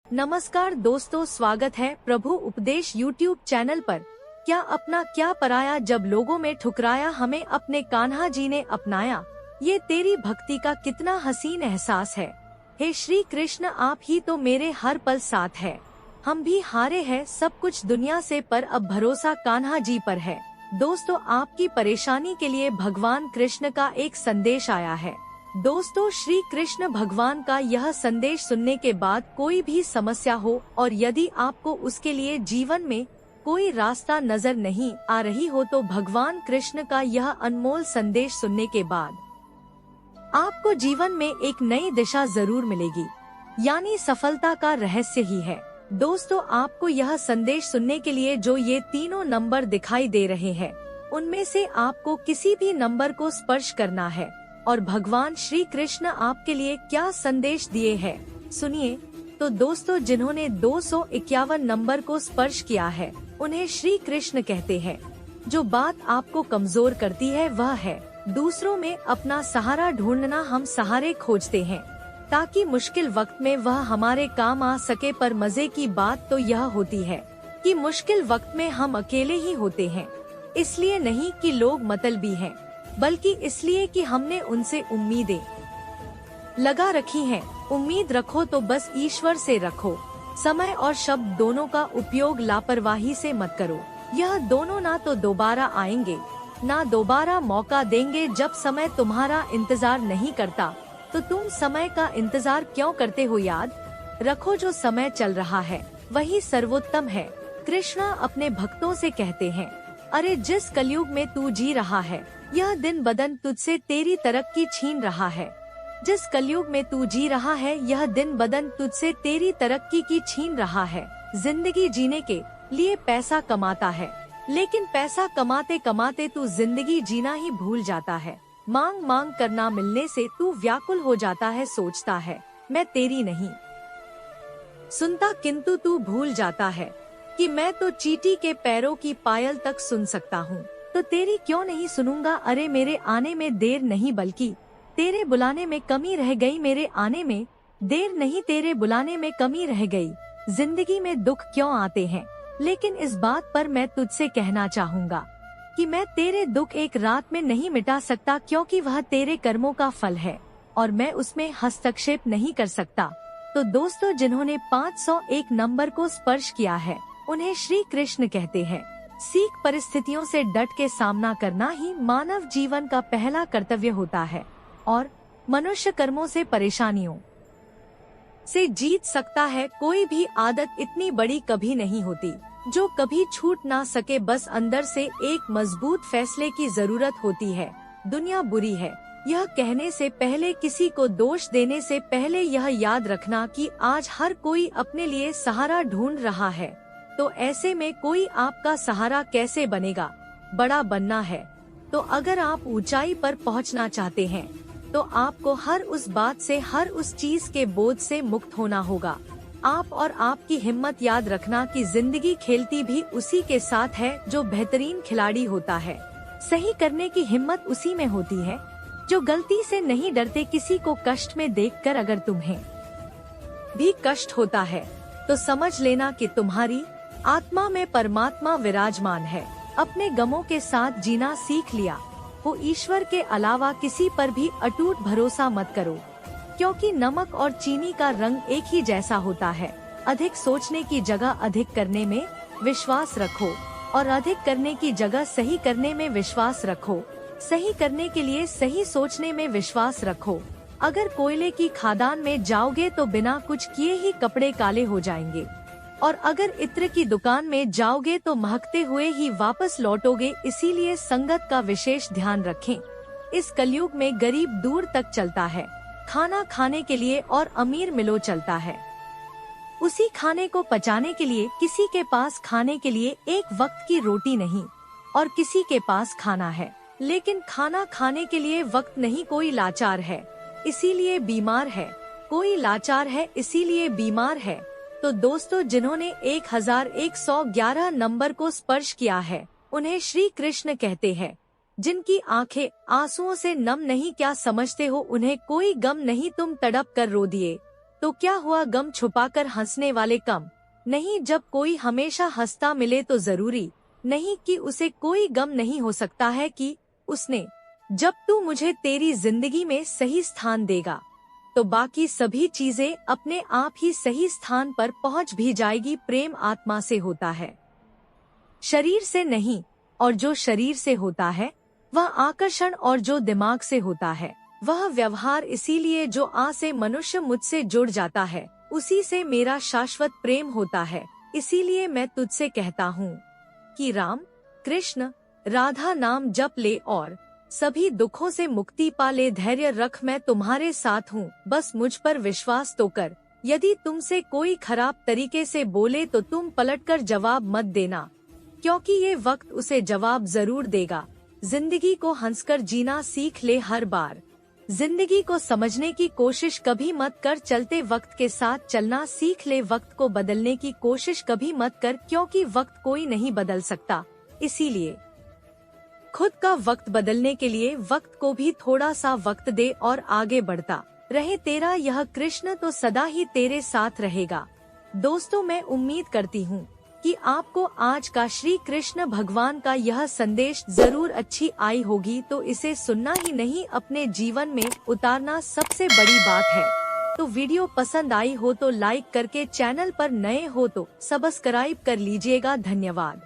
नमस्कार दोस्तों, स्वागत है प्रभु उपदेश YouTube चैनल पर। क्या अपना क्या पराया, जब लोगों में ठुकराया हमें अपने कान्हा जी ने अपनाया। ये तेरी भक्ति का कितना हसीन एहसास है। हे श्री कृष्ण, आप ही तो मेरे हर पल साथ है। हम भी हारे हैं सब कुछ दुनिया से, पर अब भरोसा कान्हा जी पर है। दोस्तों, आपकी परेशानी के लिए भगवान कृष्ण का एक संदेश आया है। दोस्तों, श्री कृष्ण भगवान का यह संदेश सुनने के बाद कोई भी समस्या हो और यदि आपको उसके लिए जीवन में कोई रास्ता नजर नहीं आ रही हो, तो भगवान कृष्ण का यह अनमोल संदेश सुनने के बाद आपको जीवन में एक नई दिशा जरूर मिलेगी, यानी सफलता का रहस्य ही है। दोस्तों, आपको यह संदेश सुनने के लिए जो ये तीनों नंबर दिखाई दे रहे हैं, उनमें से आपको किसी भी नंबर को स्पर्श करना है और भगवान श्री कृष्ण आपके लिए क्या संदेश दिए हैं, सुनिए। तो दोस्तों, जिन्होंने 251 नंबर को स्पर्श किया है, उन्हें श्री कृष्ण कहते हैं। जो बात आपको कमजोर करती है वह है दूसरों में अपना सहारा ढूंढना। हम सहारे खोजते हैं ताकि मुश्किल वक्त में वह हमारे काम आ सके, पर मजे की बात तो यह होती है कि मुश्किल वक्त में हम अकेले ही होते हैं। इसलिए नहीं कि लोग मतलबी हैं, बल्कि इसलिए कि हमने उनसे उम्मीदें लगा रखी हैं। उम्मीद रखो तो बस ईश्वर से रखो। समय और शब्द दोनों का उपयोग लापरवाही से मत करो। यह दोनों ना तो दोबारा आएंगे, ना दोबारा मौका देंगे। जब समय तुम्हारा इंतजार नहीं करता तो तुम समय का इंतजार क्यों करते हो। याद रखो, जो समय चल रहा है वही सर्वोत्तम है। कृष्णा अपने भक्तों से कहते हैं, अरे जिस कलयुग में तू जी रहा है, यह दिन बदन तुझसे तेरी तरक्की छीन रहा है। जिस कलयुग में तू जी रहा है, यह दिन बदन तुझसे तेरी तरक्की की छीन रहा है। जिंदगी जीने के लिए पैसा कमाता है, लेकिन पैसा कमाते कमाते तू जिंदगी जीना ही भूल जाता है। मांग मांग कर ना मिलने से तू व्याकुल हो जाता है। सोचता है मैं तेरी नहीं सुनता, किंतु तू भूल जाता है कि मैं तो चींटी के पैरों की पायल तक सुन सकता हूँ, तो तेरी क्यों नहीं सुनूंगा। अरे मेरे आने में देर नहीं, बल्कि तेरे बुलाने में कमी रह गई। मेरे आने में देर नहीं, तेरे बुलाने में कमी रह गई। जिंदगी में दुख क्यों आते हैं, लेकिन इस बात पर मैं तुझसे कहना चाहूँगा कि मैं तेरे दुख एक रात में नहीं मिटा सकता, क्योंकि वह तेरे कर्मों का फल है और मैं उसमें हस्तक्षेप नहीं कर सकता। तो दोस्तों, जिन्होंने 501 नंबर को स्पर्श किया है, उन्हें श्री कृष्ण कहते हैं, सीख परिस्थितियों से डट के सामना करना ही मानव जीवन का पहला कर्तव्य होता है और मनुष्य कर्मों से परेशानियों से जीत सकता है। कोई भी आदत इतनी बड़ी कभी नहीं होती जो कभी छूट ना सके। बस अंदर से एक मजबूत फैसले की जरूरत होती है। दुनिया बुरी है, यह कहने से पहले, किसी को दोष देने से पहले यह याद रखना कि आज हर कोई अपने लिए सहारा ढूंढ रहा है। तो ऐसे में कोई आपका सहारा कैसे बनेगा। बड़ा बनना है तो अगर आप ऊंचाई पर पहुंचना चाहते हैं, तो आपको हर उस बात से, हर उस चीज के बोझ से मुक्त होना होगा। आप और आपकी हिम्मत। याद रखना कि जिंदगी खेलती भी उसी के साथ है जो बेहतरीन खिलाड़ी होता है। सही करने की हिम्मत उसी में होती है जो गलती से नहीं डरते। किसी को कष्ट में देखकर अगर तुम्हें भी कष्ट होता है, तो समझ लेना कि तुम्हारी आत्मा में परमात्मा विराजमान है। अपने गमों के साथ जीना सीख लिया हो, ईश्वर के अलावा किसी पर भी अटूट भरोसा मत करो, क्योंकि नमक और चीनी का रंग एक ही जैसा होता है। अधिक सोचने की जगह अधिक करने में विश्वास रखो और अधिक करने की जगह सही करने में विश्वास रखो। सही करने के लिए सही सोचने में विश्वास रखो। अगर कोयले की खदान में जाओगे तो बिना कुछ किए ही कपड़े काले हो जाएंगे, और अगर इत्र की दुकान में जाओगे तो महकते हुए ही वापस लौटोगे। इसीलिए संगत का विशेष ध्यान रखें। इस कलयुग में गरीब दूर तक चलता है, खाना खाने के लिए, और अमीर मिलो चलता है उसी खाने को पचाने के लिए। किसी के पास खाने के लिए एक वक्त की रोटी नहीं, और किसी के पास खाना है लेकिन खाना खाने के लिए वक्त नहीं। कोई लाचार है इसीलिए बीमार है, कोई लाचार है इसीलिए बीमार है। तो दोस्तों, जिन्होंने 1111 नंबर को स्पर्श किया है, उन्हें श्री कृष्ण कहते हैं, जिनकी आंखें आंसुओं से नम नहीं, क्या समझते हो उन्हें कोई गम नहीं, तुम तड़प कर रो दिए तो क्या हुआ, गम छुपाकर हंसने वाले कम नहीं। जब कोई हमेशा हंसता मिले तो जरूरी नहीं कि उसे कोई गम नहीं हो सकता है कि उसने। जब तू मुझे तेरी जिंदगी में सही स्थान देगा तो बाकी सभी चीजें अपने आप ही सही स्थान पर पहुंच भी जाएगी। प्रेम आत्मा से होता है, शरीर से नहीं, और जो शरीर से होता है वह आकर्षण, और जो दिमाग से होता है वह व्यवहार। इसीलिए जो आ से मनुष्य मुझसे जुड़ जाता है उसी से मेरा शाश्वत प्रेम होता है। इसीलिए मैं तुझसे कहता हूँ कि राम कृष्ण राधा नाम जप ले और सभी दुखों से मुक्ति पा ले। धैर्य रख, मैं तुम्हारे साथ हूँ, बस मुझ पर विश्वास तो कर। यदि तुमसे कोई खराब तरीके से बोले तो तुम पलटकर जवाब मत देना, क्योंकि ये वक्त उसे जवाब जरूर देगा। जिंदगी को हंसकर जीना सीख ले हर बार, जिंदगी को समझने की कोशिश कभी मत कर, चलते वक्त के साथ चलना सीख ले। वक्त को बदलने की कोशिश कभी मत कर, क्योंकि वक्त कोई नहीं बदल सकता। इसीलिए खुद का वक्त बदलने के लिए वक्त को भी थोड़ा सा वक्त दे और आगे बढ़ता रहे। तेरा यह कृष्ण तो सदा ही तेरे साथ रहेगा। दोस्तों, मैं उम्मीद करती हूँ कि आपको आज का श्री कृष्ण भगवान का यह संदेश जरूर अच्छी आई होगी, तो इसे सुनना ही नहीं अपने जीवन में उतारना सबसे बड़ी बात है। तो वीडियो पसंद आई हो तो लाइक करके, चैनल पर नए हो तो सब्सक्राइब कर लीजिएगा। धन्यवाद।